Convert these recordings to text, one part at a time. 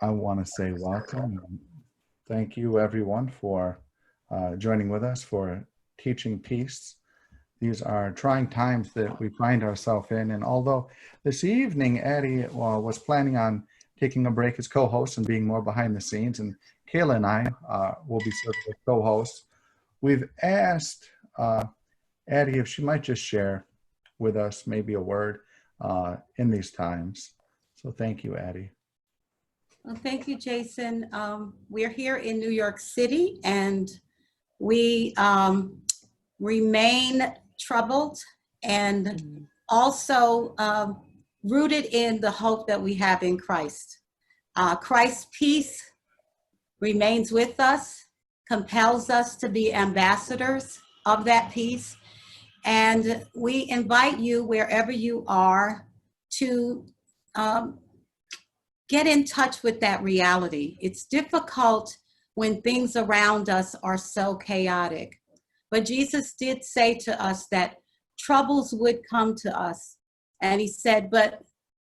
I want to say welcome. Thank you, everyone, for joining with us for Teaching Peace. These are trying times that we find ourselves in, and although this evening Addie was planning on taking a break as co-host and being more behind the scenes, and Kayla and I will be serving as co-hosts, we've asked Addie if she might just share with us maybe a word in these times. So thank you, Addie. Well, thank you, Jason. We're here in New York City, and we remain troubled and also rooted in the hope that we have in Christ. Christ's peace remains with us, compels us to be ambassadors of that peace. And we invite you, wherever you are, to get in touch with that reality. It's difficult when things around us are so chaotic. But Jesus did say to us that troubles would come to us. And he said, but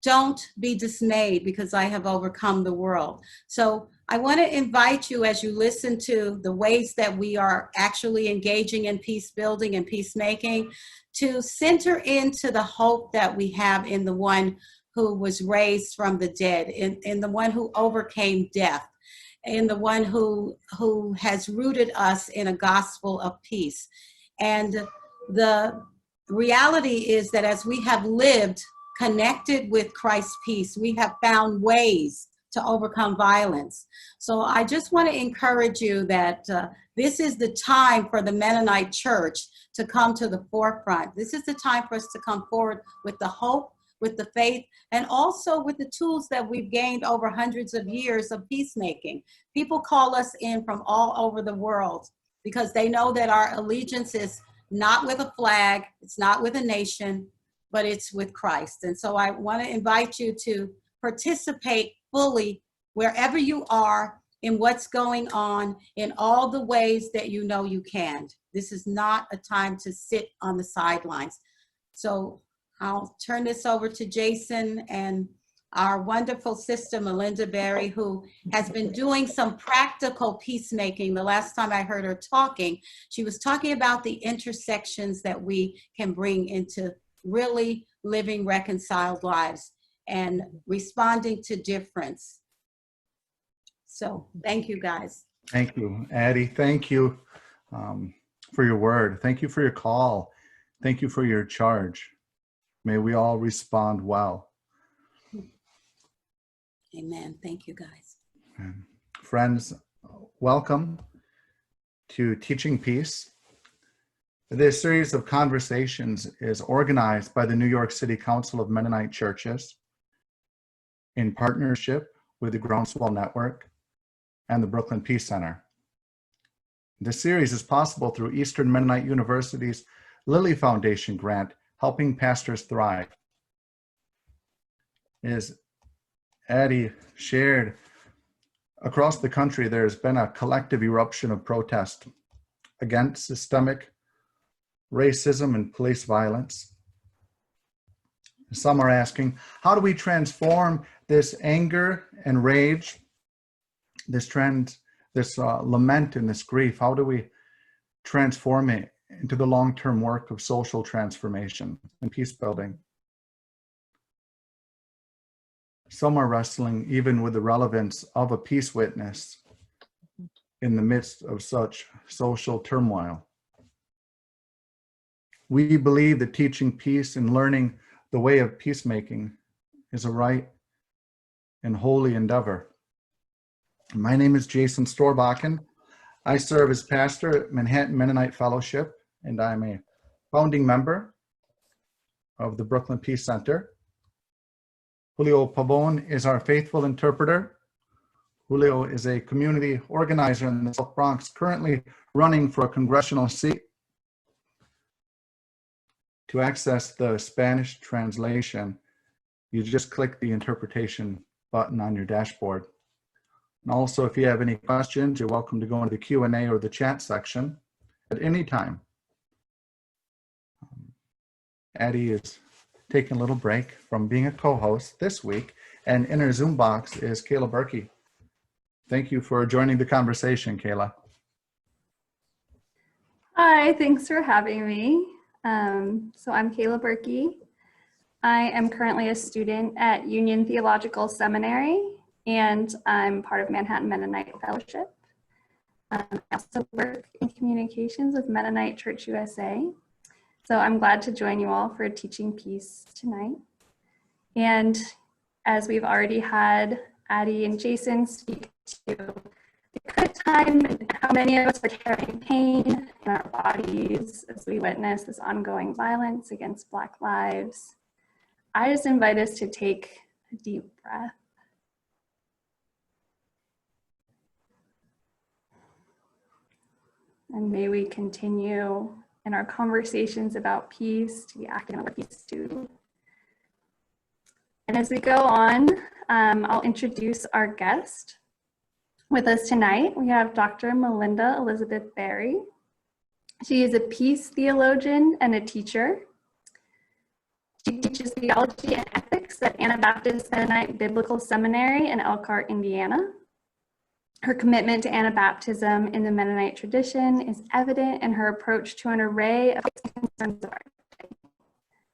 don't be dismayed because I have overcome the world. So I want to invite you, as you listen to the ways that we are actually engaging in peace building and peacemaking, to center into the hope that we have in the one who was raised from the dead, in the one who overcame death, in the one who has rooted us in a gospel of peace. And the reality is that as we have lived connected with Christ's peace, we have found ways to overcome violence. So I just want to encourage you that this is the time for the Mennonite Church to come to the forefront. This is the time for us to come forward with the hope, with the faith, and also with the tools that we've gained over hundreds of years of peacemaking. People call us in from all over the world because they know that our allegiance is not with a flag, it's not with a nation, but it's with Christ. And so I want to invite you to participate fully wherever you are in what's going on in all the ways that you know you can. This is not a time to sit on the sidelines. So I'll turn this over to Jason and our wonderful sister, Malinda Berry, who has been doing some practical peacemaking. The last time I heard her talking, she was talking about the intersections that we can bring into really living reconciled lives and responding to difference. So thank you, guys. Thank you, Addie. Thank you for your word. Thank you for your call. Thank you for your charge. May we all respond well. Amen. Thank you, guys. Friends, welcome to Teaching Peace. This series of conversations is organized by the New York City Council of Mennonite Churches in partnership with the Groundswell Network and the Brooklyn Peace Center. This series is possible through Eastern Mennonite University's Lilly Foundation grant, Helping Pastors Thrive. As Addie shared, across the country, there's been a collective eruption of protest against systemic racism and police violence. Some are asking, how do we transform this anger and rage, this lament and this grief? How do we transform it into the long-term work of social transformation and peace building? Some are wrestling even with the relevance of a peace witness in the midst of such social turmoil. We believe that teaching peace and learning the way of peacemaking is a right and holy endeavor. My name is Jason Storbakken. I serve as pastor at Manhattan Mennonite Fellowship, and I'm a founding member of the Brooklyn Peace Center. Julio Pavon is our faithful interpreter. Julio is a community organizer in the South Bronx, currently running for a congressional seat. To access the Spanish translation, you just click the interpretation button on your dashboard. And also, if you have any questions, you're welcome to go into the Q&A or the chat section at any time. Addie is taking a little break from being a co-host this week. And in our Zoom box is Kayla Berkey. Thank you for joining the conversation, Kayla. Hi, thanks for having me. So I'm Kayla Berkey. I am currently a student at Union Theological Seminary, and I'm part of Manhattan Mennonite Fellowship. I also work in communications with Mennonite Church USA. So I'm glad to join you all for Teaching Peace tonight. And as we've already had Addie and Jason speak to the current time and how many of us are carrying pain in our bodies as we witness this ongoing violence against Black lives, I just invite us to take a deep breath. And may we continue in our conversations about peace to be acting on what peace do. And as we go on, I'll introduce our guest. With us tonight, we have Dr. Malinda Elizabeth Berry. She is a peace theologian and a teacher. She teaches theology and ethics at Anabaptist Mennonite Biblical Seminary in Elkhart, Indiana. Her commitment to Anabaptism in the Mennonite tradition is evident in her approach to an array of concerns of our day.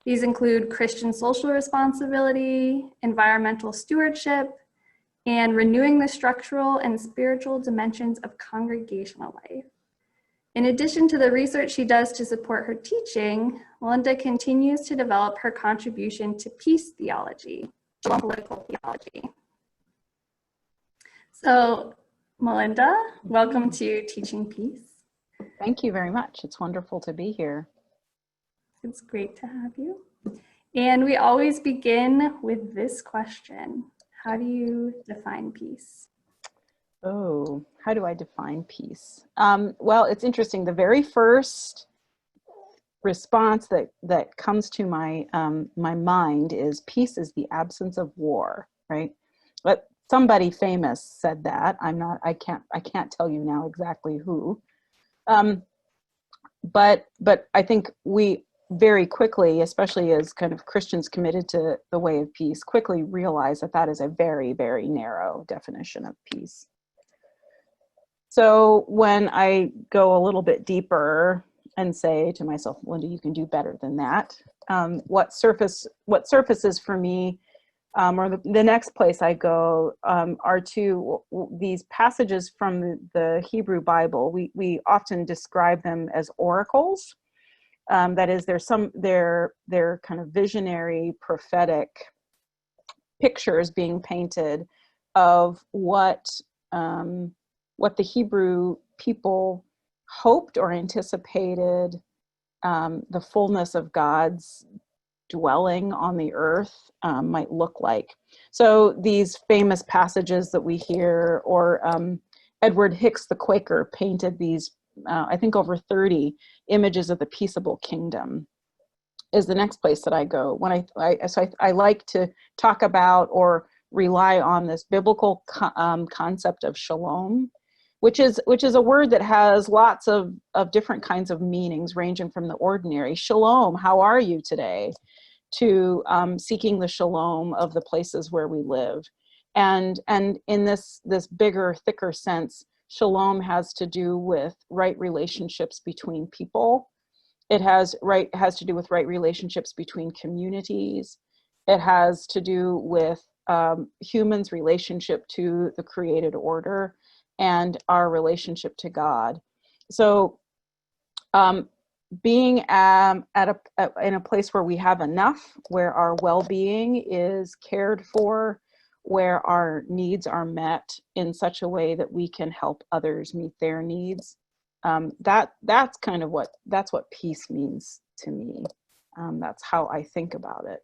These include Christian social responsibility, environmental stewardship, and renewing the structural and spiritual dimensions of congregational life. In addition to the research she does to support her teaching, Malinda continues to develop her contribution to peace theology, Shalom Political Theology. So, Malinda, welcome to Teaching Peace. Thank you very much. It's wonderful to be here. It's great to have you. And we always begin with this question. How do you define peace? Oh, how do I define peace? Well, it's interesting. The very first response that comes to my my mind is peace is the absence of war, right? But somebody famous said that. I can't tell you now exactly who. But I think we very quickly, especially as kind of Christians committed to the way of peace, quickly realize that that is a very, very narrow definition of peace. So when I go a little bit deeper and say to myself, Linda, you can do better than that. What surfaces for me, or the next place I go, are to these passages from the Hebrew Bible. We often describe them as oracles. That is, they're kind of visionary, prophetic pictures being painted of what the Hebrew people hoped or anticipated the fullness of God's dwelling on the earth might look like. So these famous passages that we hear, or Edward Hicks the Quaker painted these, I think over 30 images of the peaceable kingdom, is the next place that I go. When I like to talk about or rely on this biblical concept of shalom, which is a word that has lots of different kinds of meanings, ranging from the ordinary, shalom, how are you today, to seeking the shalom of the places where we live. And in this bigger, thicker sense, shalom has to do with right relationships between people. It has to do with right relationships between communities. It has to do with humans' relationship to the created order and our relationship to God. So being in a place where we have enough, where our well-being is cared for, where our needs are met in such a way that we can help others meet their needs. That's what peace means to me. That's how I think about it.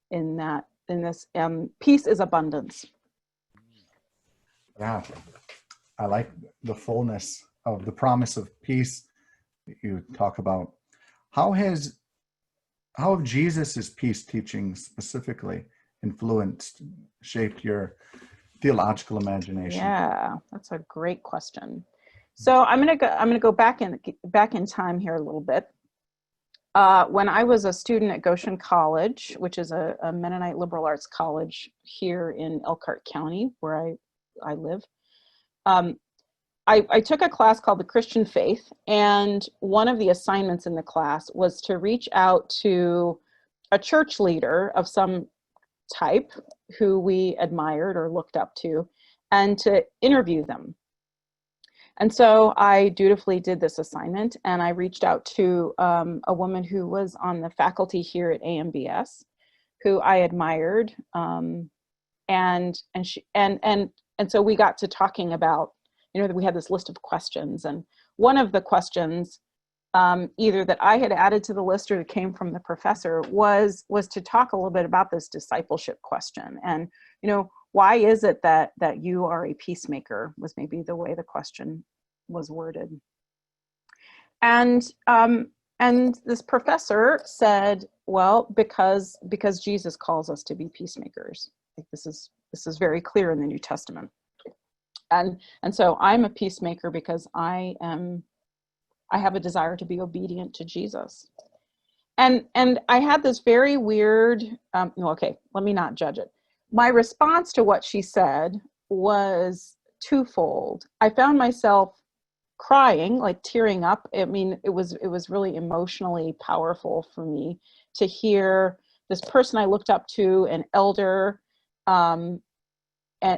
In this, peace is abundance. Yeah, I like the fullness of the promise of peace that you talk about. How have Jesus's peace teachings specifically influenced, shaped your theological imagination? Yeah, that's a great question. So I'm gonna go back in time here a little bit. When I was a student at Goshen College, which is a Mennonite liberal arts college here in Elkhart County, where I live, I took a class called the Christian Faith, and one of the assignments in the class was to reach out to a church leader of some type who we admired or looked up to, and to interview them. And so I dutifully did this assignment, and I reached out to a woman who was on the faculty here at AMBS, who I admired, and so we got to talking about, you know, we had this list of questions, and one of the questions, either that I had added to the list or that came from the professor, was to talk a little bit about this discipleship question. And, you know, why is it that you are a peacemaker, was maybe the way the question was worded. And this professor said, well, because Jesus calls us to be peacemakers. Like, this is very clear in the New Testament. And so I'm a peacemaker because I have a desire to be obedient to Jesus. And I had this very weird, okay, let me not judge it. My response to what she said was twofold. I found myself crying, like tearing up. I mean, it was really emotionally powerful for me to hear this person I looked up to, an elder, and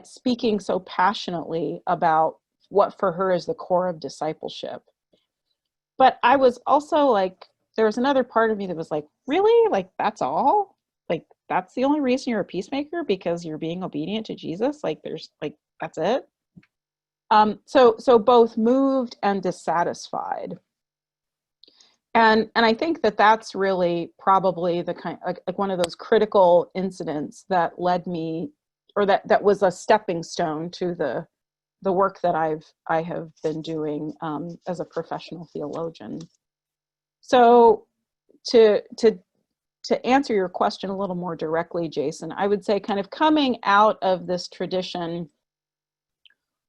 speaking so passionately about what for her is the core of discipleship. But I was also like, there was another part of me that was like, really? Like, that's all? Like, that's the only reason you're a peacemaker? Because you're being obedient to Jesus? Like, that's it? So both moved and dissatisfied. And I think that's really probably the kind, like one of those critical incidents that led me, or that was a stepping stone to the work that I have been doing as a professional theologian. So to answer your question a little more directly, Jason, I would say kind of coming out of this tradition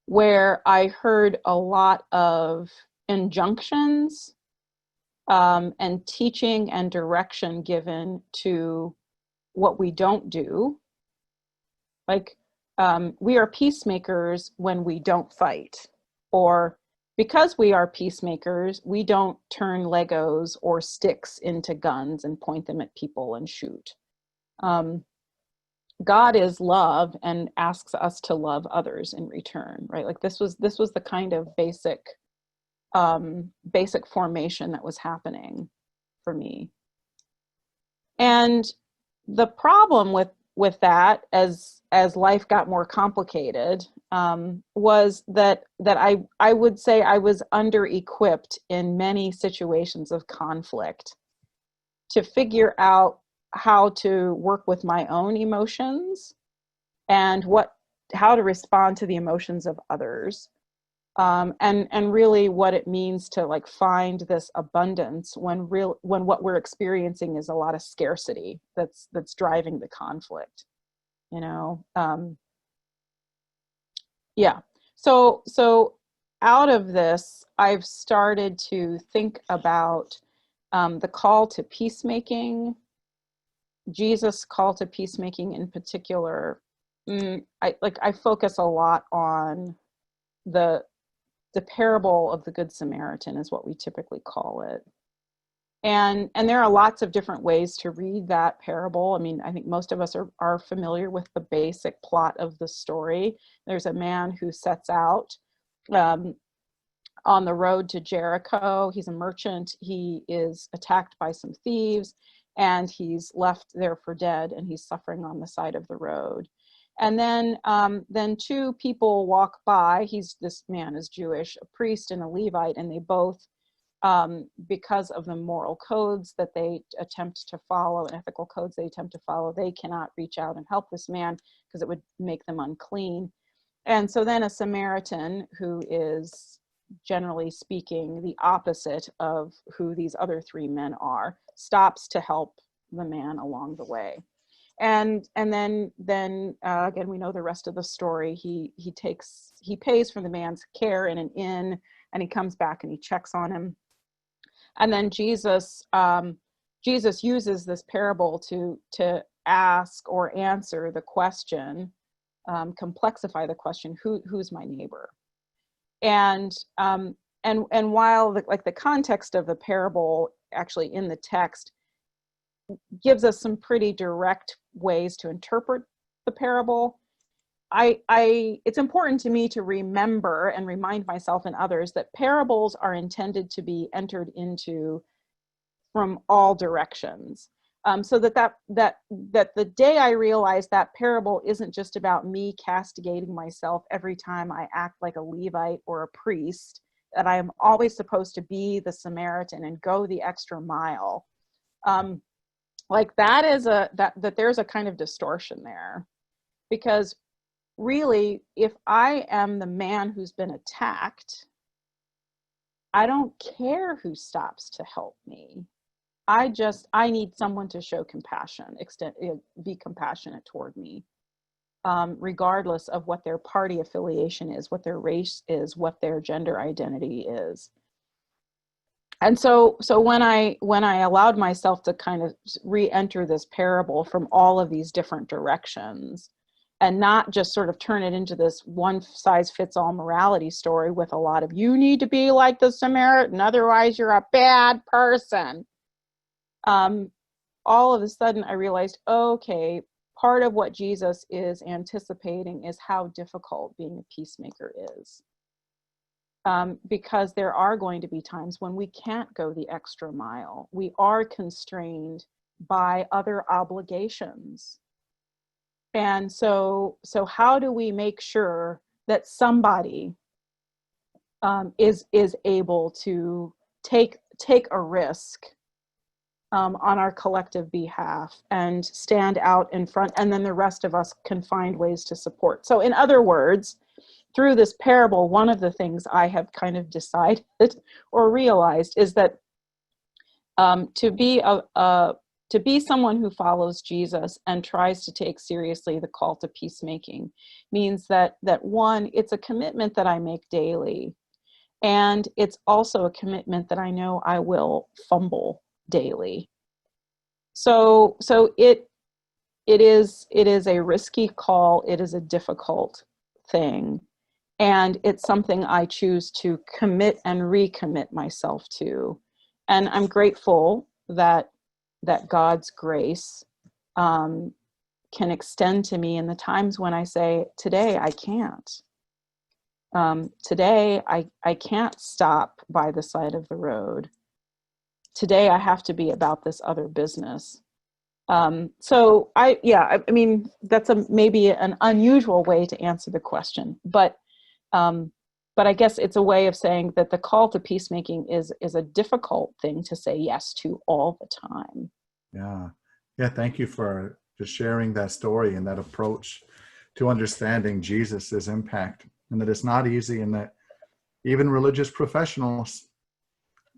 where I heard a lot of injunctions and teaching and direction given to what we don't do. Like, we are peacemakers when we don't fight, or because we are peacemakers, we don't turn Legos or sticks into guns and point them at people and shoot. God is love and asks us to love others in return, right? Like, this was the kind of basic formation that was happening for me. And the problem with that, as life got more complicated, was that I would say I was under-equipped in many situations of conflict to figure out how to work with my own emotions and how to respond to the emotions of others, and really what it means to like find this abundance when what we're experiencing is a lot of scarcity that's driving the conflict, you know. Yeah. So out of this, I've started to think about the call to peacemaking, Jesus' call to peacemaking in particular. I focus a lot on the parable of the Good Samaritan, is what we typically call it. And there are lots of different ways to read that parable. I mean, I think most of us are familiar with the basic plot of the story. There's a man who sets out on the road to Jericho. He's a merchant. He is attacked by some thieves, and he's left there for dead, and he's suffering on the side of the road. And then two people walk by. This man is Jewish, a priest and a Levite, and they both, because of the moral codes that they attempt to follow, ethical codes they attempt to follow, they cannot reach out and help this man because it would make them unclean. And so then a Samaritan, who is generally speaking the opposite of who these other three men are, stops to help the man along the way. And then again, we know the rest of the story. He pays for the man's care in an inn, and he comes back and he checks on him. And then Jesus Jesus uses this parable to ask or answer the question, complexify the question, who's my neighbor? And while the context of the parable actually in the text gives us some pretty direct ways to interpret the parable, it's important to me to remember and remind myself and others that parables are intended to be entered into from all directions. So that the day I realized that parable isn't just about me castigating myself every time I act like a Levite or a priest, that I am always supposed to be the Samaritan and go the extra mile. Like that is that there's a kind of distortion there, because really, if I am the man who's been attacked, I don't care who stops to help me. I need someone to show compassion, be compassionate toward me, regardless of what their party affiliation is, what their race is, what their gender identity is. And so when I allowed myself to kind of re-enter this parable from all of these different directions, and not just sort of turn it into this one-size-fits-all morality story with a lot of, you need to be like the Samaritan, otherwise you're a bad person. All of a sudden I realized, okay, part of what Jesus is anticipating is how difficult being a peacemaker is. Because there are going to be times when we can't go the extra mile. We are constrained by other obligations. And so how do we make sure that somebody is able to take a risk on our collective behalf and stand out in front, and then the rest of us can find ways to support? So in other words, through this parable, one of the things I have kind of decided or realized is that to be someone who follows Jesus and tries to take seriously the call to peacemaking means that one, it's a commitment that I make daily, and it's also a commitment that I know I will fumble daily. So it is a risky call. It is a difficult thing. And it's something I choose to commit and recommit myself to. And I'm grateful that God's grace can extend to me in the times when I say, today I can't. Today I can't stop by the side of the road. Today I have to be about this other business. So I mean, that's maybe an unusual way to answer the question, but I guess it's a way of saying that the call to peacemaking is a difficult thing to say yes to all the time. Yeah. Thank you for just sharing that story and that approach to understanding Jesus's impact, and that it's not easy, and that even religious professionals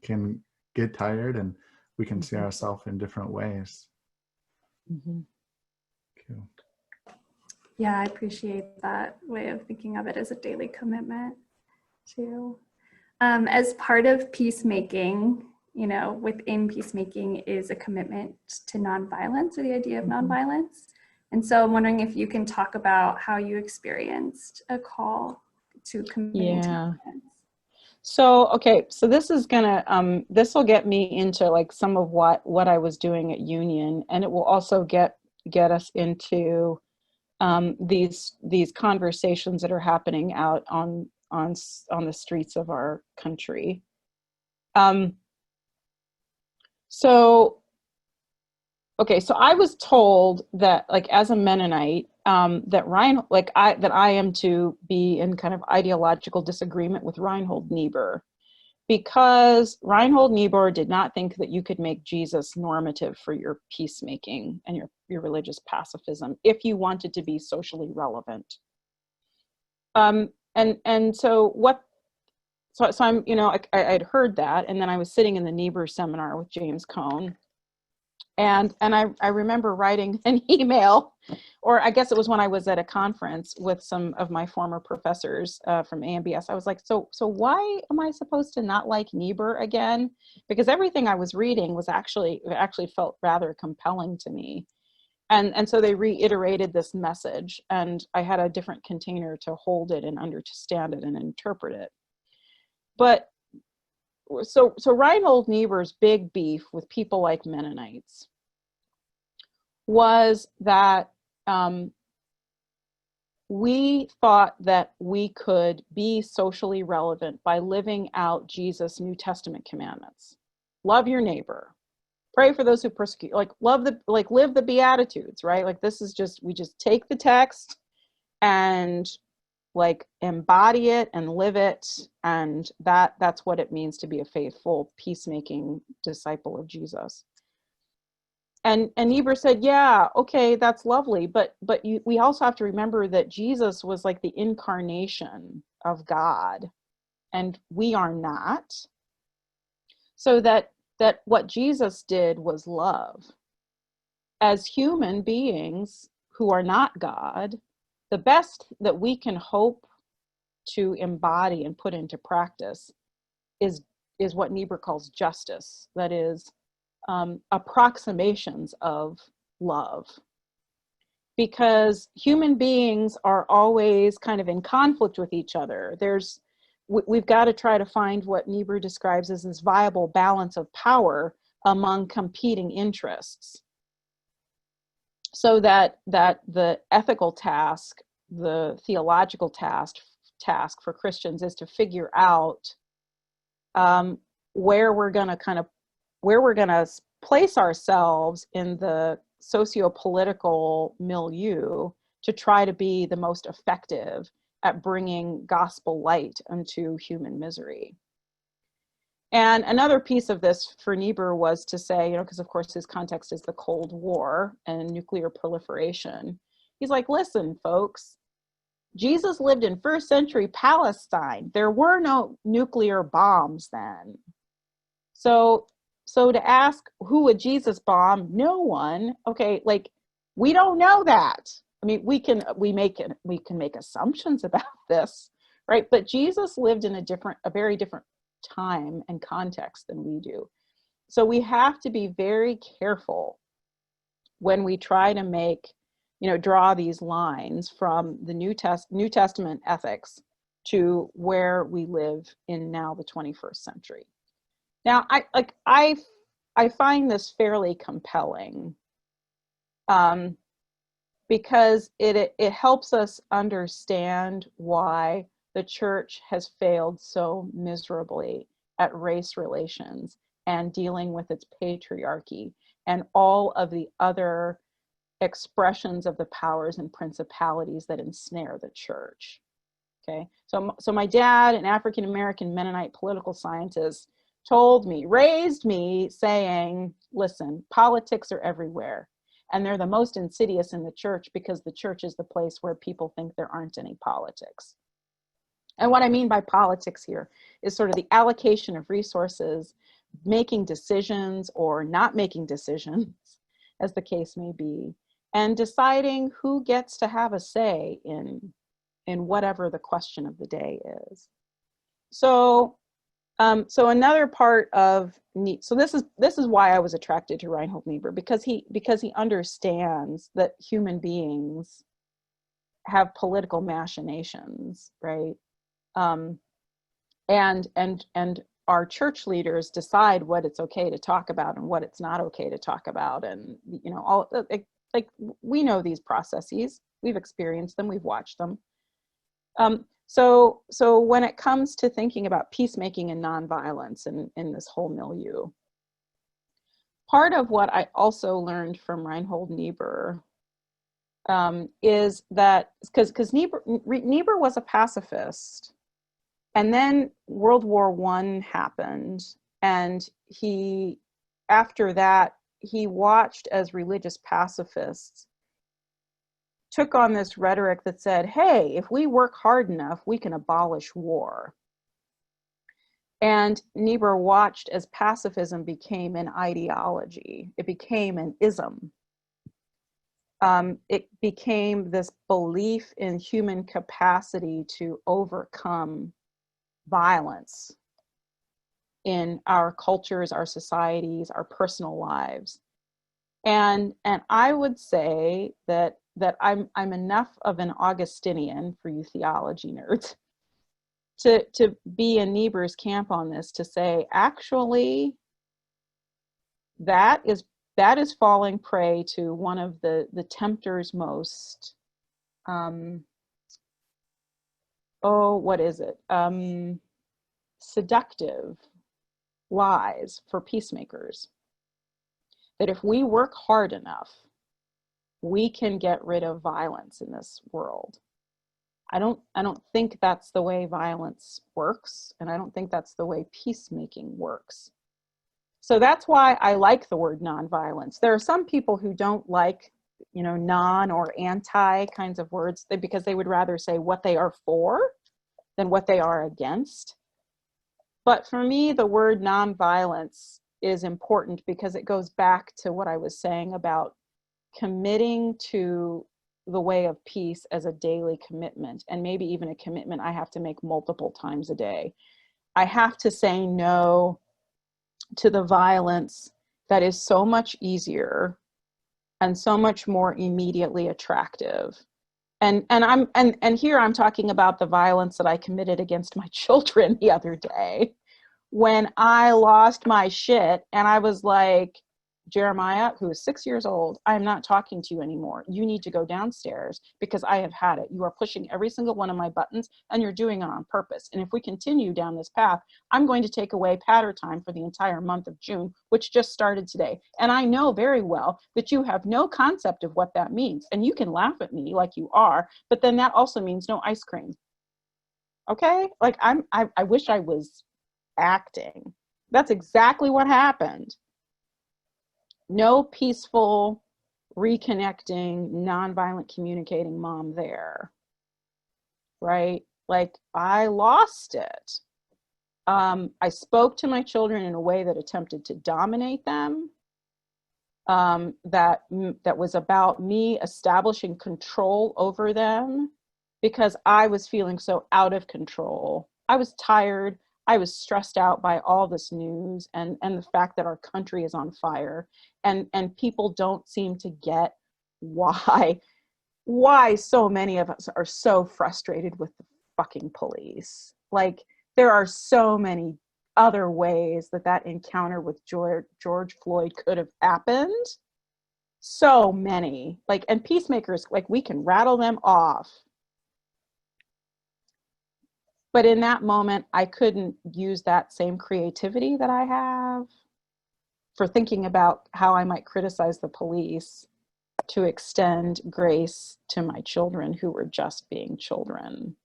can get tired, and we can see ourselves in different ways. Mm-hmm. Cool. Yeah, I appreciate that way of thinking of it as a daily commitment too. As part of peacemaking, within peacemaking is a commitment to nonviolence, or the idea of nonviolence. And so I'm wondering if you can talk about how you experienced a call to committing to nonviolence. So, okay, so this is gonna, this will get me into like some of what I was doing at Union, and it will also get us into these conversations that are happening out on the streets of our country. So I was told that, like, as a Mennonite, that I am to be in kind of ideological disagreement with Reinhold Niebuhr, because Reinhold Niebuhr did not think that you could make Jesus normative for your peacemaking and your religious pacifism if you wanted to be socially relevant. So I'm, I had heard that, and then I was sitting in the Niebuhr seminar with James Cone, And I remember writing an email, or I guess it was when I was at a conference with some of my former professors from AMBS. I was like, so why am I supposed to not like Niebuhr again? Because everything I was reading was actually felt rather compelling to me. And so they reiterated this message, and I had a different container to hold it and understand it and interpret it. But so Reinhold Niebuhr's big beef with people like Mennonites was that we thought that we could be socially relevant by living out Jesus' New Testament commandments. Love your neighbor, pray for those who persecute, live the Beatitudes, right? Like, this is just, we just take the text and like embody it and live it, and that's what it means to be a faithful, peacemaking disciple of Jesus. And Niebuhr said, yeah, okay, that's lovely, but we also have to remember that Jesus was like the incarnation of God, and we are not. So that what Jesus did was love. As human beings who are not God, the best that we can hope to embody and put into practice is what Niebuhr calls justice. That is, approximations of love. Because human beings are always kind of in conflict with each other. We've got to try to find what Niebuhr describes as this viable balance of power among competing interests. So that the ethical task, the theological task for Christians is to figure out where we're going to place ourselves in the socio-political milieu to try to be the most effective at bringing gospel light unto human misery. And another piece of this for Niebuhr was to say, because of course his context is the Cold War and nuclear proliferation. He's like, listen, folks, Jesus lived in first century Palestine. There were no nuclear bombs then. So to ask who would Jesus bomb? No one. Okay, like, we don't know that. I mean, we can make assumptions about this, right? But Jesus lived in a very different time and context than we do. So we have to be very careful when we try to draw these lines from the New Testament ethics to where we live in now the 21st century. Now, I find this fairly compelling because it helps us understand why the church has failed so miserably at race relations and dealing with its patriarchy and all of the other expressions of the powers and principalities that ensnare the church. Okay, so my dad, an African-American Mennonite political scientist, raised me saying, listen, politics are everywhere, and they're the most insidious in the church because the church is the place where people think there aren't any politics. And what I mean by politics here is sort of the allocation of resources, making decisions or not making decisions, as the case may be, and deciding who gets to have a say in whatever the question of the day is. So another part of so this is why I was attracted to Reinhold Niebuhr, because he understands that human beings have political machinations, right? And our church leaders decide what it's okay to talk about and what it's not okay to talk about, and all like we know these processes, we've experienced them, we've watched them. So when it comes to thinking about peacemaking and nonviolence in this whole milieu, part of what I also learned from Reinhold Niebuhr is that, because Niebuhr was a pacifist, and then World War I happened, and after that, he watched as religious pacifists took on this rhetoric that said, hey, if we work hard enough, we can abolish war. And Niebuhr watched as pacifism became an ideology. It became an ism. It became this belief in human capacity to overcome violence in our cultures, our societies, our personal lives. And I would say that I'm enough of an Augustinian, for you theology nerds, to be in Niebuhr's camp on this, to say, actually, that is falling prey to one of the tempter's most, seductive lies for peacemakers. That if we work hard enough, we can get rid of violence in this world. I don't think that's the way violence works, and I don't think that's the way peacemaking works. So that's why I like the word nonviolence. There are some people who don't like, non or anti kinds of words, because they would rather say what they are for than what they are against. But for me, the word nonviolence is important because it goes back to what I was saying about committing to the way of peace as a daily commitment, and maybe even a commitment I have to make multiple times a day. I have to say no to the violence that is so much easier and so much more immediately attractive. And here I'm talking about the violence that I committed against my children the other day, when I lost my shit and I was like, Jeremiah, who is 6 years old, I am not talking to you anymore. You need to go downstairs because I have had it. You are pushing every single one of my buttons and you're doing it on purpose. And if we continue down this path, I'm going to take away patter time for the entire month of June, which just started today. And I know very well that you have no concept of what that means. And you can laugh at me like you are, but then that also means no ice cream. Okay? Like I wish I was acting. That's exactly what happened. No peaceful, reconnecting, nonviolent communicating mom there, right? Like, I lost it. I spoke to my children in a way that attempted to dominate them, that was about me establishing control over them because I was feeling so out of control. I was tired. I was stressed out by all this news and the fact that our country is on fire, and people don't seem to get why so many of us are so frustrated with the fucking police. Like, there are so many other ways that encounter with George Floyd could have happened. So many. Like, and peacemakers, like, we can rattle them off. But in that moment, I couldn't use that same creativity that I have for thinking about how I might criticize the police to extend grace to my children who were just being children.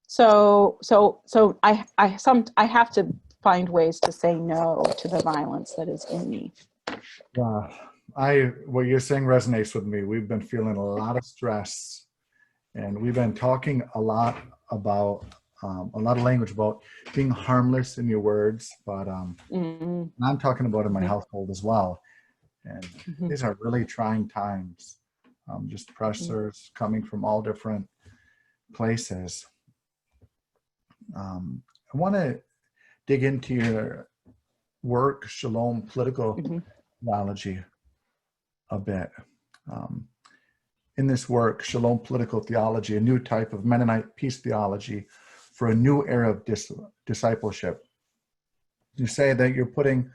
So I have to find ways to say no to the violence that is in me. Wow. What you're saying resonates with me. We've been feeling a lot of stress, and we've been talking a lot about a lot of language about being harmless in your words, but and I'm talking about in my household as well. And these are really trying times. Just pressures coming from all different places. I want to dig into your work, Shalom Political Theology, a bit. In this work, Shalom Political Theology, a new type of Mennonite peace theology for a new era of discipleship. You say that you're putting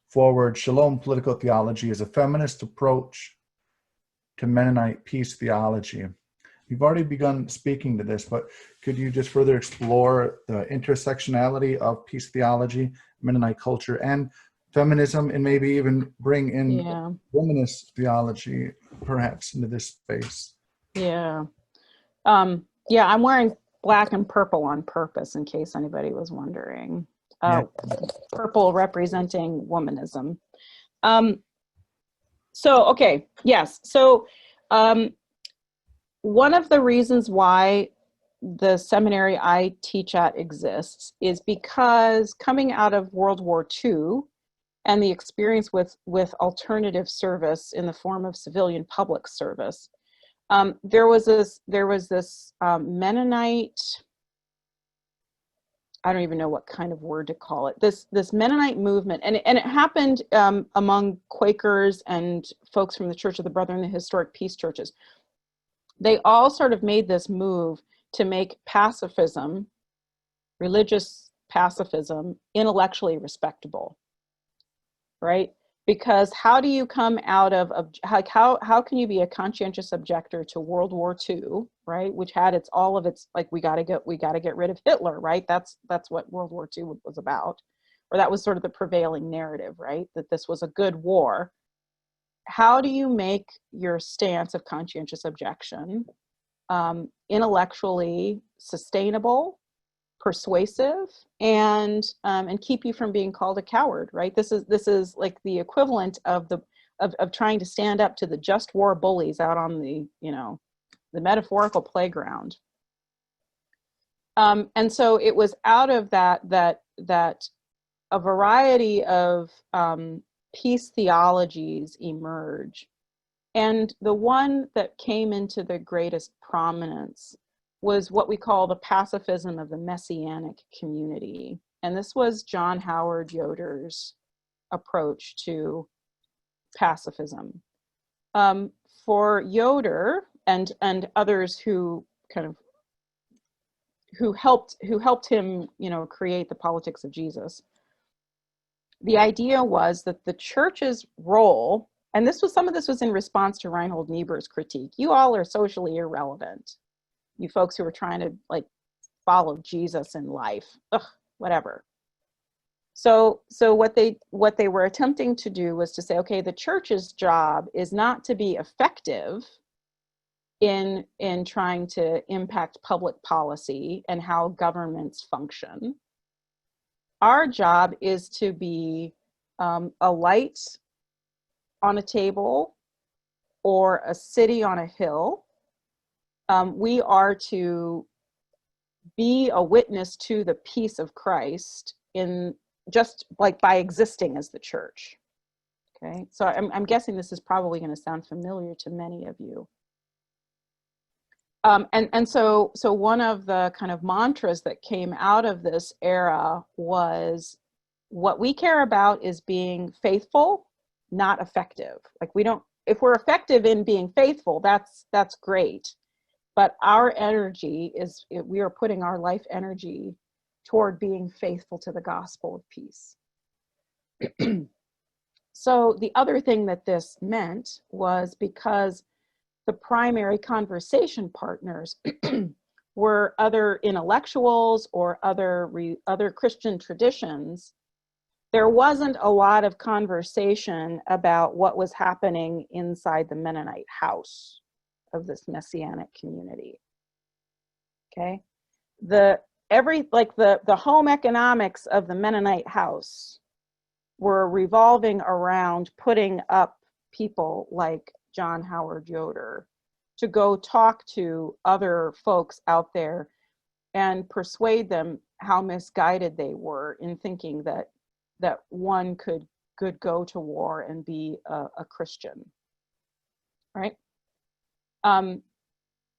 forward Shalom Political Theology as a feminist approach to Mennonite peace theology. You've already begun speaking to this, but could you just further explore the intersectionality of peace theology, Mennonite culture, and feminism, and maybe even bring in womanist theology perhaps into this space? Yeah. I'm wearing black and purple on purpose, in case anybody was wondering. Purple representing womanism. One of the reasons why the seminary I teach at exists is because coming out of World War II and the experience with alternative service in the form of civilian public service, there was this Mennonite, I don't even know what kind of word to call it, this Mennonite movement, and it happened among Quakers and folks from the Church of the Brethren, the historic peace churches. They all sort of made this move to make pacifism, religious pacifism, intellectually respectable, right? Because how do you come out of how can you be a conscientious objector to World War II, right? Which had all of its, like, we got to get rid of Hitler, right? That's what World War II was about, or that was sort of the prevailing narrative, right? That this was a good war. How do you make your stance of conscientious objection intellectually sustainable, persuasive, and keep you from being called a coward, right? This is like the equivalent of trying to stand up to the just war bullies out on the the metaphorical playground. And so it was out of that a variety of peace theologies emerge. And the one that came into the greatest prominence was what we call the pacifism of the Messianic community. And this was John Howard Yoder's approach to pacifism. For Yoder and others who helped him, create the politics of Jesus, the idea was that the church's role, and some of this was in response to Reinhold Niebuhr's critique, you all are socially irrelevant. You folks who are trying to follow Jesus in life, whatever. So what they were attempting to do was to say, okay, the church's job is not to be effective in trying to impact public policy and how governments function. Our job is to be a light on a table or a city on a hill. We are to be a witness to the peace of Christ in just by existing as the church. Okay, so I'm guessing this is probably going to sound familiar to many of you. And so one of the kind of mantras that came out of this era was, what we care about is being faithful, not effective. If we're effective in being faithful, that's great. But our energy we are putting our life energy toward being faithful to the gospel of peace. So the other thing that this meant was, because the primary conversation partners were other intellectuals or other Christian traditions, there wasn't a lot of conversation about what was happening inside the Mennonite house of this Messianic community. Okay, the home economics of the Mennonite house were revolving around putting up people like John Howard Yoder to go talk to other folks out there and persuade them how misguided they were in thinking that one could go to war and be a Christian, right? And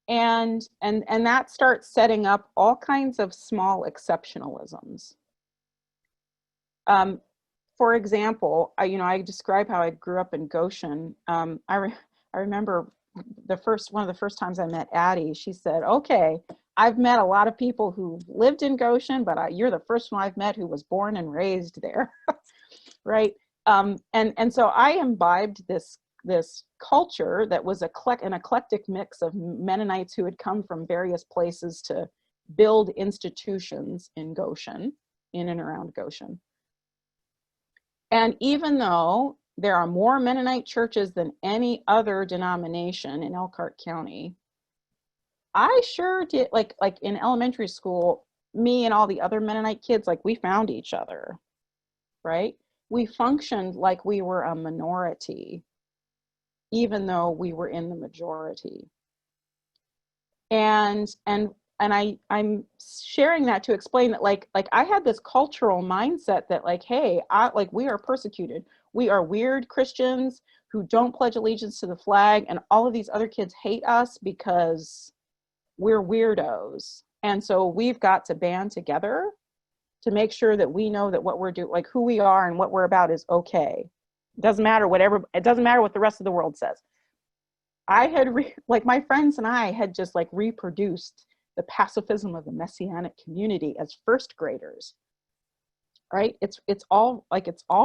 that starts setting up all kinds of small exceptionalisms. For example, I describe how I grew up in Goshen. I remember one of the first times I met Addie, she said, okay, I've met a lot of people who lived in Goshen, but you're the first one I've met who was born and raised there, right? And so I imbibed this culture that was an eclectic mix of Mennonites who had come from various places to build institutions in Goshen, in and around Goshen. And even though there are more Mennonite churches than any other denomination in Elkhart County, I sure did, like in elementary school, me and all the other Mennonite kids, we found each other, right? We functioned like we were a minority, even though we were in the majority. And I'm sharing that to explain that like I had this cultural mindset that like, hey, we are persecuted. We are weird Christians who don't pledge allegiance to the flag, and all of these other kids hate us because we're weirdos. And so we've got to band together to make sure that we know that what we're doing, like who we are and what we're about, is okay. It doesn't matter what the rest of the world says. I had my friends and I had just like reproduced the pacifism of the Messianic community as first graders, right? It's all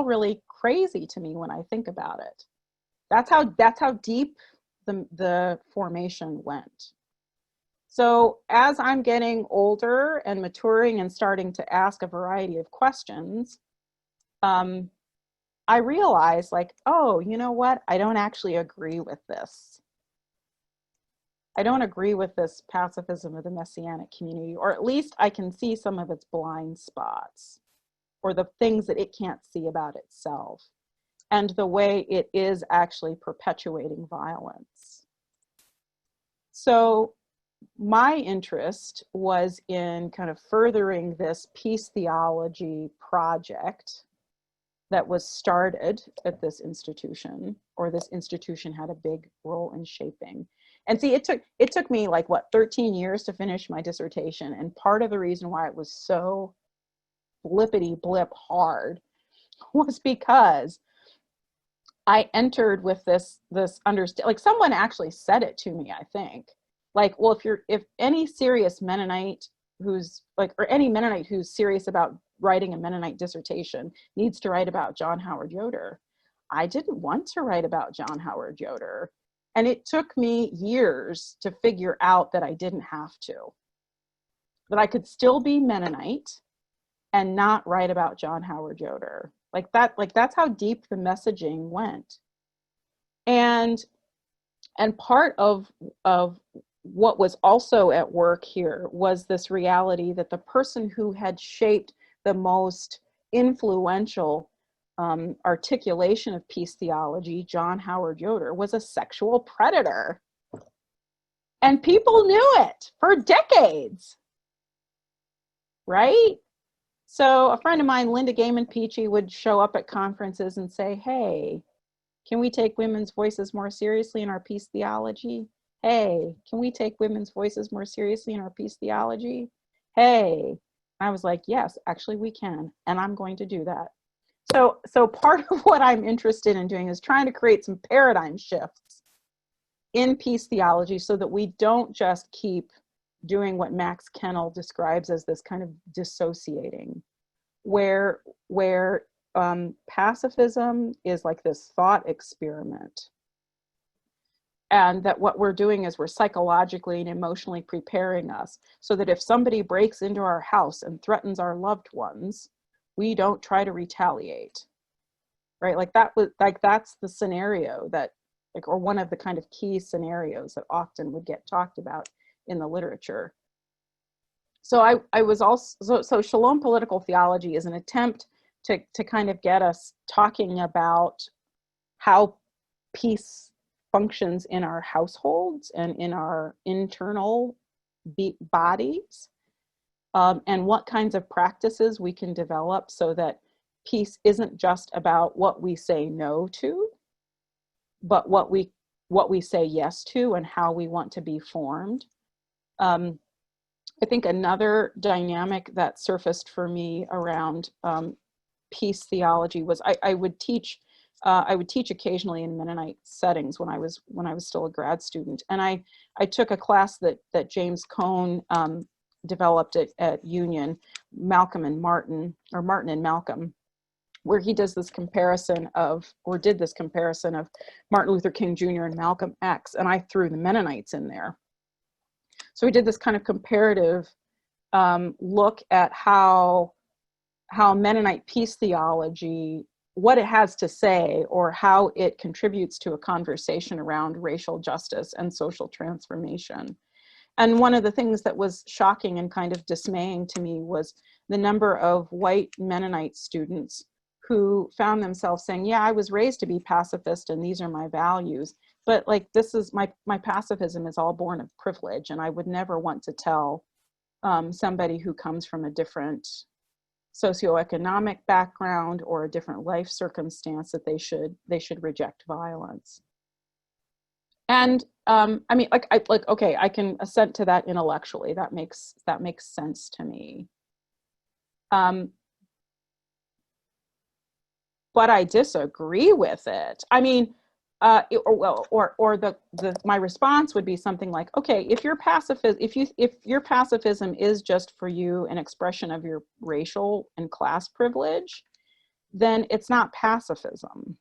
really crazy to me when I think about it. That's how deep the formation went. So as I'm getting older and maturing and starting to ask a variety of questions, I realized like, oh, you know what? I don't actually agree with this. I don't agree with this pacifism of the Messianic community, or at least I can see some of its blind spots or the things that it can't see about itself and the way it is actually perpetuating violence. So my interest was in kind of furthering this peace theology project that was started at this institution, or this institution had a big role in shaping. And see, it took me like 13 years to finish my dissertation. And part of the reason why it was so blippity blip hard was because I entered with this understand, like someone actually said it to me, I think. Like, well, if any serious Mennonite who's like, or any Mennonite who's serious about writing a Mennonite dissertation needs to write about John Howard Yoder. I didn't want to write about John Howard Yoder. And it took me years to figure out that I didn't have to. That I could still be Mennonite and not write about John Howard Yoder. That's how deep the messaging went. And part of what was also at work here was this reality that the person who had shaped the most influential articulation of peace theology, John Howard Yoder, was a sexual predator. And people knew it for decades, right? So a friend of mine, Linda Gaiman Peachy, would show up at conferences and say, hey, can we take women's voices more seriously in our peace theology? Hey, can we take women's voices more seriously in our peace theology? Hey. I was like, yes, actually we can, and I'm going to do that. So part of what I'm interested in doing is trying to create some paradigm shifts in peace theology so that we don't just keep doing what Max Kennel describes as this kind of dissociating, where pacifism is like this thought experiment. And that what we're doing is we're psychologically and emotionally preparing us so that if somebody breaks into our house and threatens our loved ones, we don't try to retaliate, right? That's the scenario that, or one of the kind of key scenarios that often would get talked about in the literature. So I was also, so Shalom Political Theology is an attempt to kind of get us talking about how peace functions in our households and in our internal bodies, and what kinds of practices we can develop so that peace isn't just about what we say no to, but what we say yes to and how we want to be formed. I think another dynamic that surfaced for me around peace theology was I would teach occasionally in Mennonite settings when I was still a grad student, and I took a class that James Cone developed at Union, Malcolm and Martin, or Martin and Malcolm, where he did this comparison of Martin Luther King Jr. and Malcolm X, and I threw the Mennonites in there. So we did this kind of comparative look at how Mennonite peace theology, what it has to say, or how it contributes to a conversation around racial justice and social transformation. And one of the things that was shocking and kind of dismaying to me was the number of white Mennonite students who found themselves saying, yeah, I was raised to be pacifist and these are my values, but like this is my pacifism is all born of privilege, and I would never want to tell somebody who comes from a different socioeconomic background or a different life circumstance, that they should reject violence. And I mean, okay, I can assent to that intellectually. That makes sense to me. But I disagree with it. I mean, my response would be something like, okay, if your pacifism is just for you an expression of your racial and class privilege, then it's not pacifism.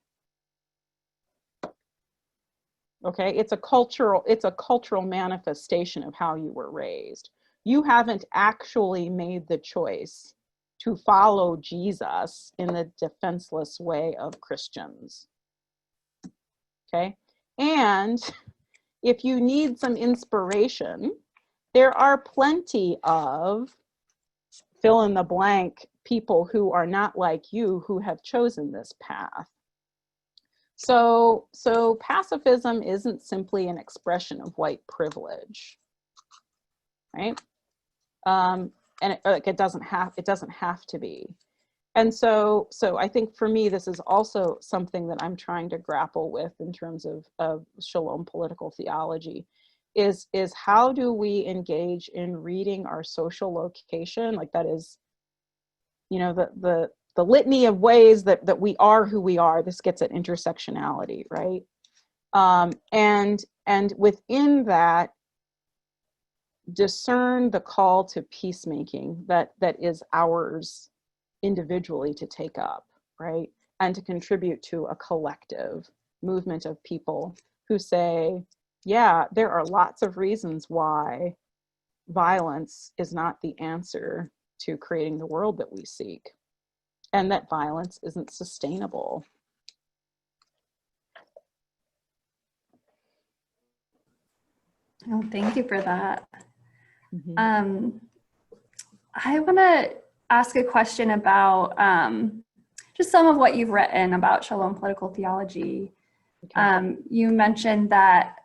Okay, it's a cultural manifestation of how you were raised. You haven't actually made the choice to follow Jesus in the defenseless way of Christians. Okay, and if you need some inspiration, there are plenty of fill in the blank people who are not like you who have chosen this path. So pacifism isn't simply an expression of white privilege, right? And it doesn't have to be. And so I think for me, this is also something that I'm trying to grapple with in terms of Shalom Political Theology, is how do we engage in reading our social location? Like, that is, the litany of ways that we are who we are. This gets at intersectionality, right? And within that, discern the call to peacemaking that is ours individually to take up, right? And to contribute to a collective movement of people who say, yeah, there are lots of reasons why violence is not the answer to creating the world that we seek, and that violence isn't sustainable. Oh, thank you for that. Mm-hmm. I want to ask a question about just some of what you've written about Shalom Political Theology. Okay. You mentioned that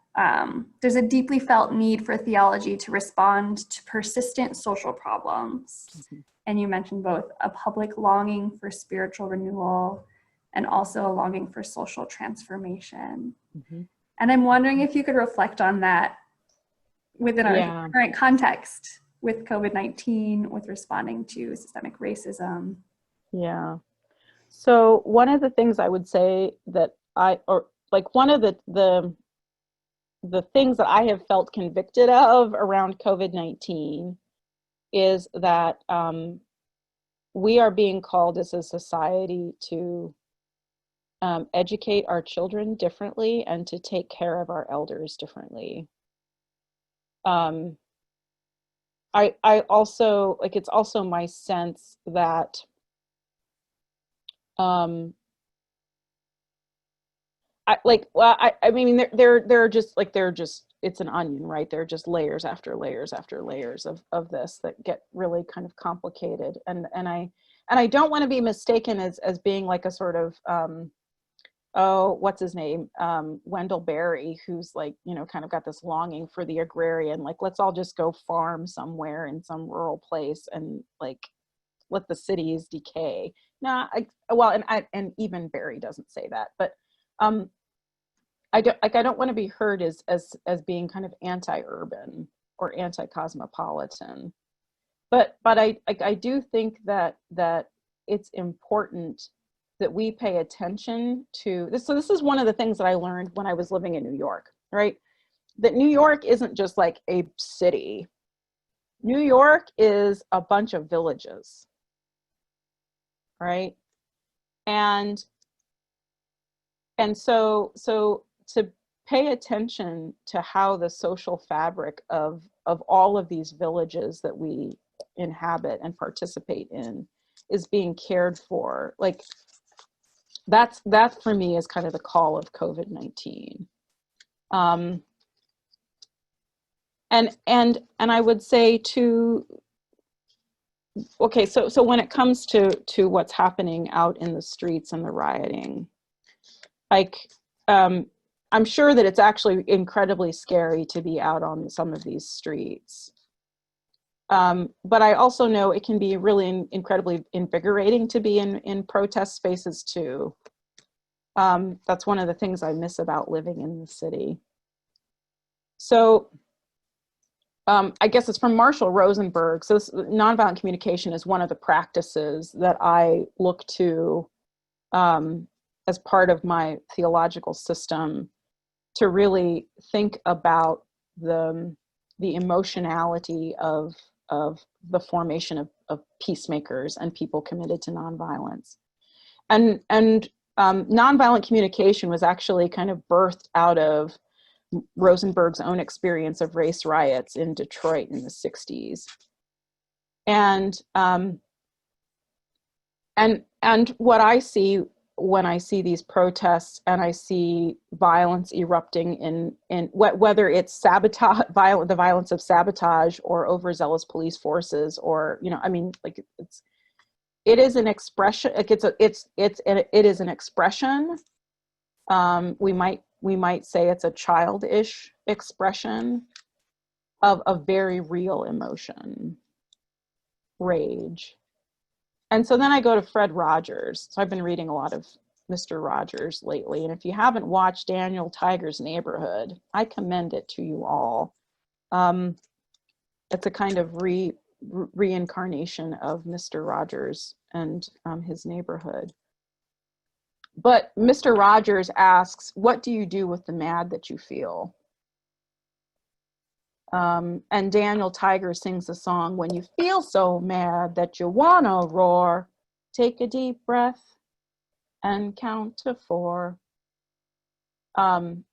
there's a deeply felt need for theology to respond to persistent social problems. Mm-hmm. And you mentioned both a public longing for spiritual renewal and also a longing for social transformation. Mm-hmm. And I'm wondering if you could reflect on that within our current context with COVID-19, with responding to systemic racism. Yeah. So one of the things I would say that one of the things that I have felt convicted of around COVID-19 is that we are being called as a society to educate our children differently and to take care of our elders differently. I also, it's also my sense that I mean, they're just it's an onion, right? They're just layers after layers after layers of this that get really kind of complicated. And I don't want to be mistaken as being like a sort of, what's his name? Wendell Berry, who's kind of got this longing for the agrarian, let's all just go farm somewhere in some rural place and let the cities decay. Nah, and even Berry doesn't say that, but I don't want to be heard as being kind of anti-urban or anti-cosmopolitan, but I do think that it's important that we pay attention to this. So this is one of the things that I learned when I was living in New York, right? That New York isn't just like a city. New York is a bunch of villages, right? And so to pay attention to how the social fabric of all of these villages that we inhabit and participate in is being cared for, that for me is kind of the call of COVID-19. And I would say so when it comes to what's happening out in the streets and the rioting, I'm sure that it's actually incredibly scary to be out on some of these streets. But I also know it can be really incredibly invigorating to be in protest spaces too. That's one of the things I miss about living in the city. So I guess it's from Marshall Rosenberg. So nonviolent communication is one of the practices that I look to as part of my theological system to really think about the emotionality of the formation of peacemakers and people committed to nonviolence. And nonviolent communication was actually kind of birthed out of Rosenberg's own experience of race riots in Detroit in the 60s. And what I see when I see these protests and I see violence erupting in whether it's sabotage, the violence of sabotage or overzealous police forces, or, you know, I mean, like it is an expression, like it is an expression. We might say it's a childish expression of a very real emotion, rage. And so then I go to Fred Rogers. So I've been reading a lot of Mr. Rogers lately. And if you haven't watched Daniel Tiger's Neighborhood, I commend it to you all. It's a kind of reincarnation of Mr. Rogers and his neighborhood. But Mr. Rogers asks, what do you do with the mad that you feel? And Daniel Tiger sings a song, when you feel so mad that you wanna roar, take a deep breath and count to 4. And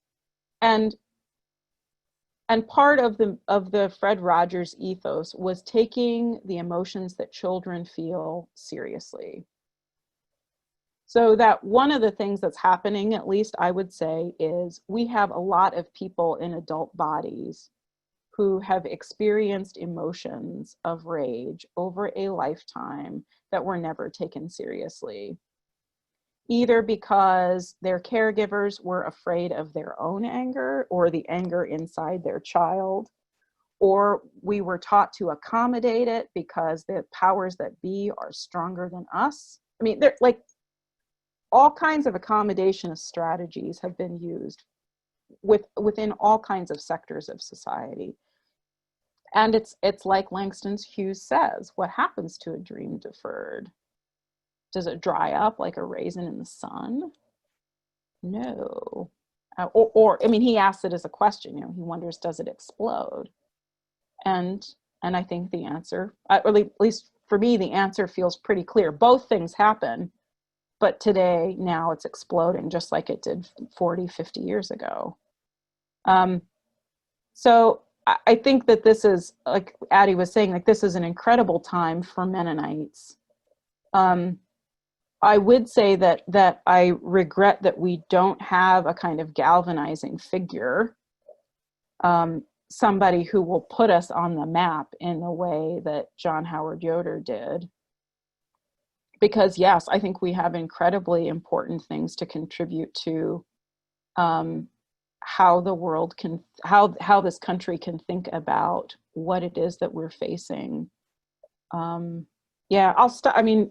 part of the Fred Rogers ethos was taking the emotions that children feel seriously. So that one of the things that's happening, at least I would say, is we have a lot of people in adult bodies who have experienced emotions of rage over a lifetime that were never taken seriously. Either because their caregivers were afraid of their own anger or the anger inside their child, or we were taught to accommodate it because the powers that be are stronger than us. I mean, they're like, all kinds of accommodation strategies have been used within all kinds of sectors of society. And it's like Langston Hughes says, what happens to a dream deferred? Does it dry up like a raisin in the sun? No. Or I mean, he asks it as a question, you know, he wonders, does it explode? And I think the answer, or at least for me, the answer feels pretty clear. Both things happen, but today, now it's exploding just like it did 40, 50 years ago. So I think that this is, like Addie was saying, like this is an incredible time for Mennonites. I would say that I regret that we don't have a kind of galvanizing figure, somebody who will put us on the map in the way that John Howard Yoder did. Because yes, I think we have incredibly important things to contribute to how the world can, how this country can think about what it is that we're facing. Yeah, I'll stop. I mean,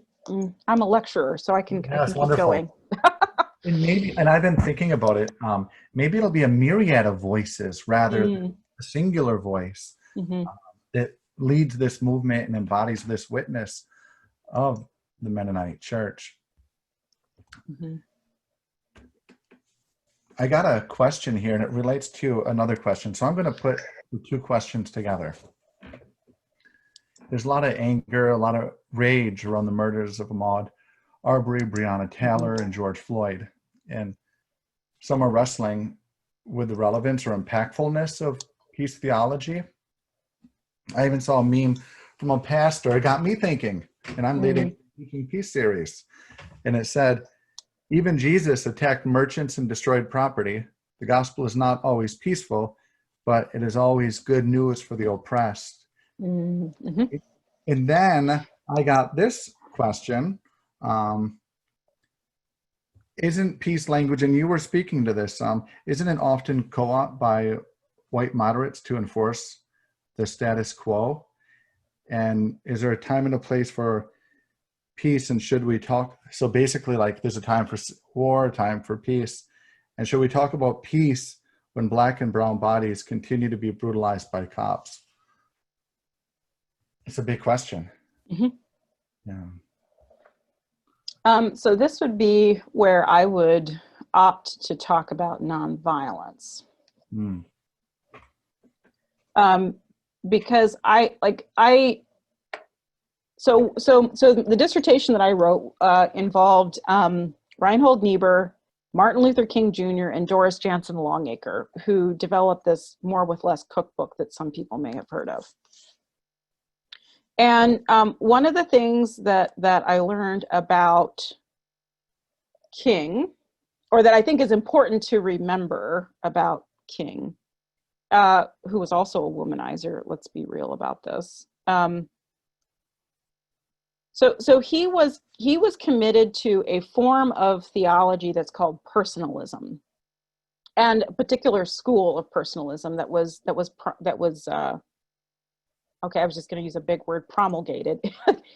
I'm a lecturer, so I can keep going. And I've been thinking about it. Maybe it'll be a myriad of voices rather than a singular voice that leads this movement and embodies this witness of the Mennonite Church. I got a question here, and it relates to another question. So I'm going to put the two questions together. There's a lot of anger, a lot of rage around the murders of Ahmaud Arbery, Breonna Taylor, and George Floyd. And some are wrestling with the relevance or impactfulness of peace theology. I even saw a meme from a pastor. It got me thinking, and I'm leading the Teaching Peace series. And it said, even Jesus attacked merchants and destroyed property. The gospel is not always peaceful, but it is always good news for the oppressed. And then I got this question. Isn't peace language, and you were speaking to this, isn't it often co-opted by white moderates to enforce the status quo? And is there a time and a place for peace? And should we talk? So basically, like, there's a time for war, a time for peace. And should we talk about peace when Black and brown bodies continue to be brutalized by cops? It's a big question. Mhm. Yeah. So this would be where I would opt to talk about nonviolence. Mm. Because so the dissertation that I wrote involved Reinhold Niebuhr, Martin Luther King Jr., and Doris Jansen Longacre, who developed this More with Less cookbook that some people may have heard of. And one of the things that I learned about King, or that I think is important to remember about King, who was also a womanizer, let's be real about this. So he was committed to a form of theology that's called personalism, and a particular school of personalism that was okay, I was just going to use a big word, promulgated.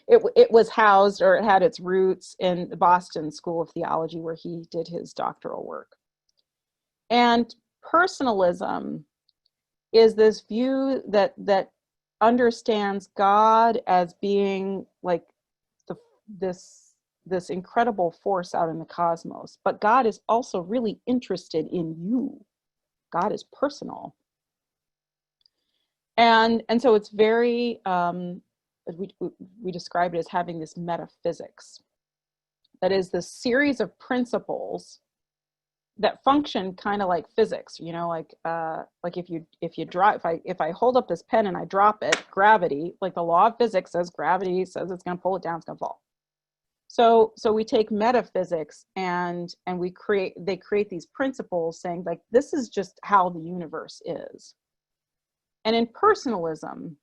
It was housed, or it had its roots in the Boston School of Theology, where he did his doctoral work. And personalism is this view that understands God as being like this incredible force out in the cosmos, but God is also really interested in you. God is personal. And so it's very, we describe it as having this metaphysics. That is this series of principles that function kind of like physics, you know, like if I hold up this pen and I drop it, gravity, like the law of physics says gravity says it's going to pull it down, it's going to fall. So we take metaphysics and they create these principles saying, like, this is just how the universe is. And in personalism,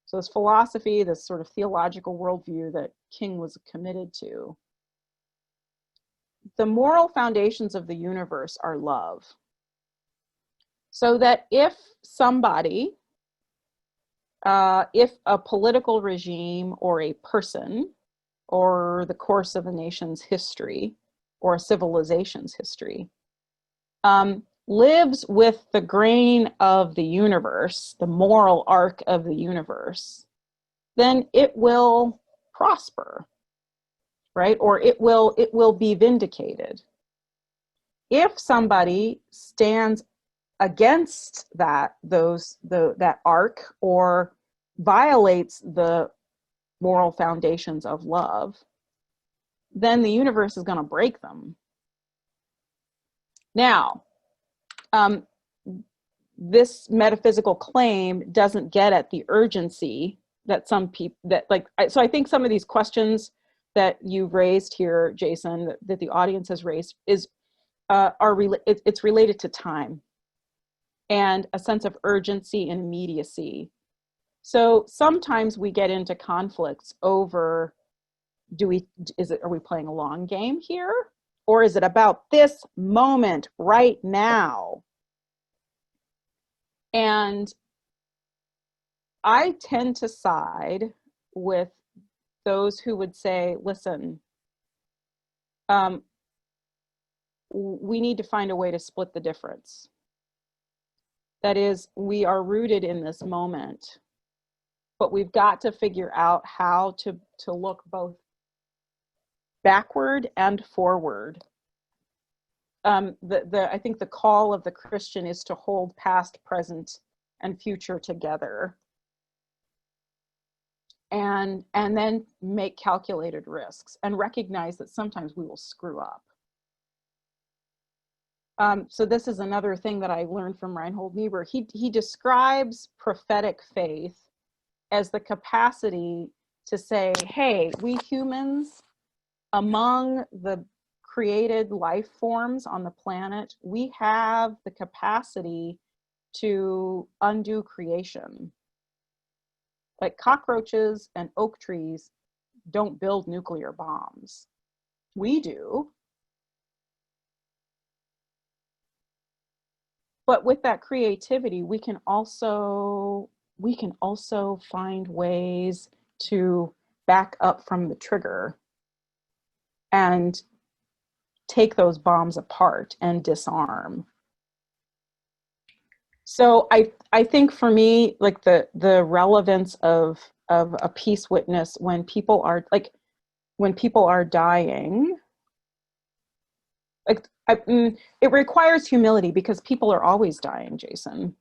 so this philosophy, this sort of theological worldview that King was committed to, the moral foundations of the universe are love. So that if somebody, if a political regime or a person or the course of a nation's history or a civilization's history lives with the grain of the universe, the moral arc of the universe, then it will prosper, right? Or it will be vindicated. If somebody stands against that arc or violates the moral foundations of love, then the universe is going to break them. Now, this metaphysical claim doesn't get at the urgency that some people so I think some of these questions that you've raised here, Jason, that the audience has raised it's related to time and a sense of urgency and immediacy. So sometimes we get into conflicts over, are we playing a long game here? Or is it about this moment right now? And I tend to side with those who would say, listen, we need to find a way to split the difference. That is, we are rooted in this moment, but we've got to figure out how to look both backward and forward. I think the call of the Christian is to hold past, present, and future together, and then make calculated risks and recognize that sometimes we will screw up. So this is another thing that I learned from Reinhold Niebuhr. He describes prophetic faith as the capacity to say, hey, we humans, among the created life forms on the planet, we have the capacity to undo creation. Like cockroaches and oak trees don't build nuclear bombs. We do. But with that creativity, we can also we can also find ways to back up from the trigger and take those bombs apart and disarm. So I think for me, like the relevance of a peace witness when people are dying, like it requires humility because people are always dying, Jason.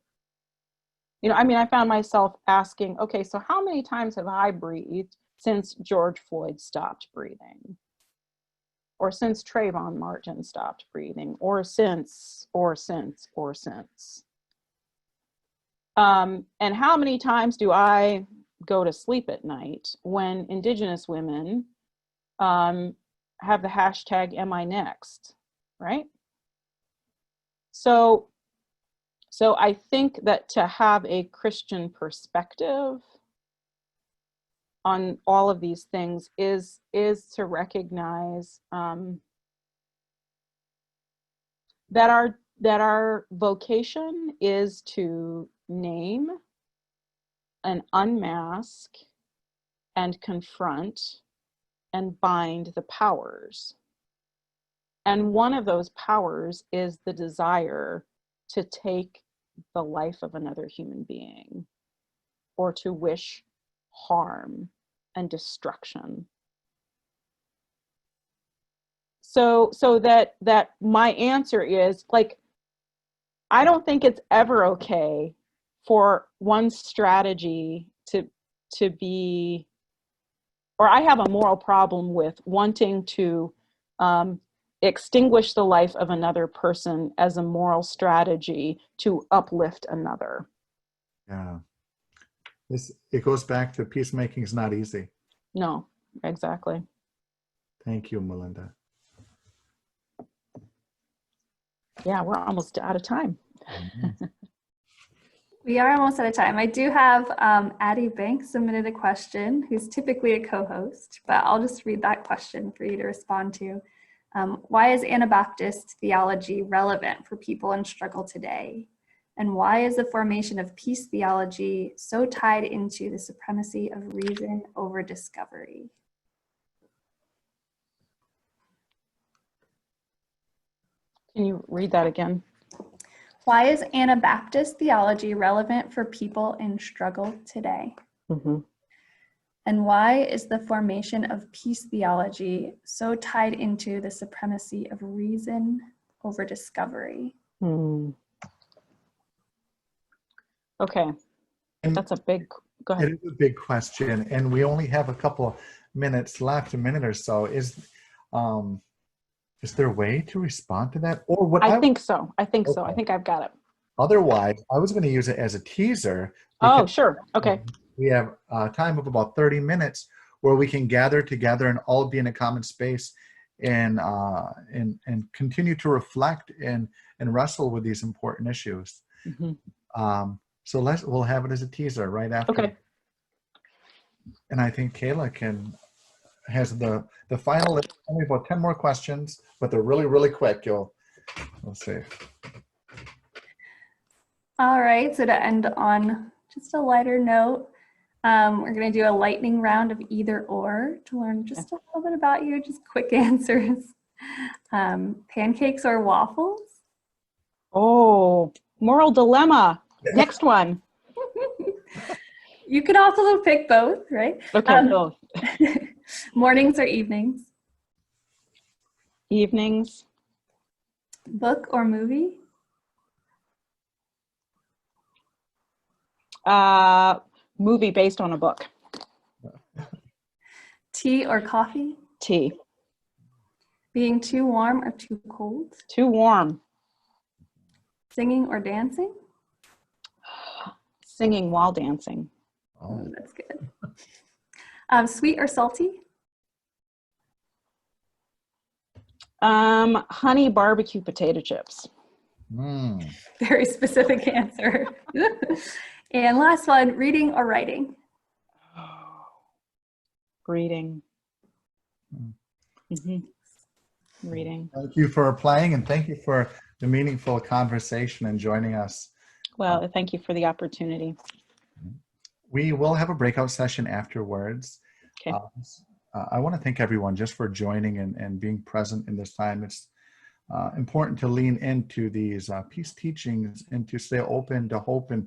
You know, I mean, I found myself asking, okay, so how many times have I breathed since George Floyd stopped breathing? Or since Trayvon Martin stopped breathing? Or since. And how many times do I go to sleep at night when Indigenous women have the hashtag Am I Next, right? So I think that to have a Christian perspective on all of these things is to recognize that our vocation is to name and unmask and confront and bind the powers. And one of those powers is the desire to take the life of another human being or to wish harm and destruction. So that my answer is, like, I don't think it's ever okay for one strategy to be, or I have a moral problem with wanting to extinguish the life of another person as a moral strategy to uplift another. Yeah. It goes back to peacemaking is not easy. No, exactly. Thank you, Malinda. Yeah, we're almost out of time. We are almost out of time. I do have Addie Banks submitted a question, who's typically a co-host, but I'll just read that question for you to respond to. Why is Anabaptist theology relevant for people in struggle today? And why is the formation of peace theology so tied into the supremacy of reason over discovery? Can you read that again? Why is Anabaptist theology relevant for people in struggle today? Mm-hmm. And why is the formation of peace theology so tied into the supremacy of reason over discovery? Okay, And that's a big, go ahead. it is a big question, and we only have a couple of minutes left, a minute or so. Is there a way to respond to that? Or what I think so. I think I've got it. Otherwise, I was going to use it as a teaser. Oh, sure. Okay. We have a time of about 30 minutes where we can gather together and all be in a common space and continue to reflect and wrestle with these important issues. Mm-hmm. So we'll have it as a teaser right after. Okay. And I think Kayla has the final. Only about 10 more questions, but they're really, really quick. We'll see. All right, so to end on just a lighter note, we're going to do a lightning round of either or to learn just a little bit about you, just quick answers. Pancakes or waffles? Oh, moral dilemma. Next one. You could also pick both, right? Okay, both. Mornings or evenings? Evenings. Book or movie? Movie based on a book. Tea or coffee? Tea. Being too warm or too cold? Too warm. Singing or dancing? Singing while dancing. Oh, that's good. Sweet or salty? Honey barbecue potato chips. Very specific answer. And last one, reading or writing? Reading. Mm-hmm. Reading. Thank you for playing, and thank you for the meaningful conversation and joining us. Well, thank you for the opportunity. We will have a breakout session afterwards. Okay. I want to thank everyone just for joining and being present in this time. It's important to lean into these peace teachings and to stay open to hope and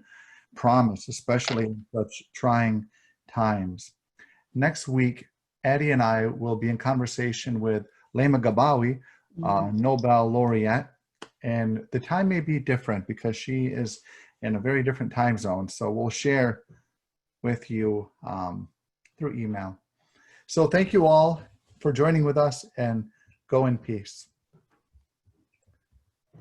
promise, especially in such trying times. Next week, Addie and I will be in conversation with Lema Gabawi, Nobel laureate, and the time may be different because she is in a very different time zone. So we'll share with you through email. So thank you all for joining with us, and go in peace.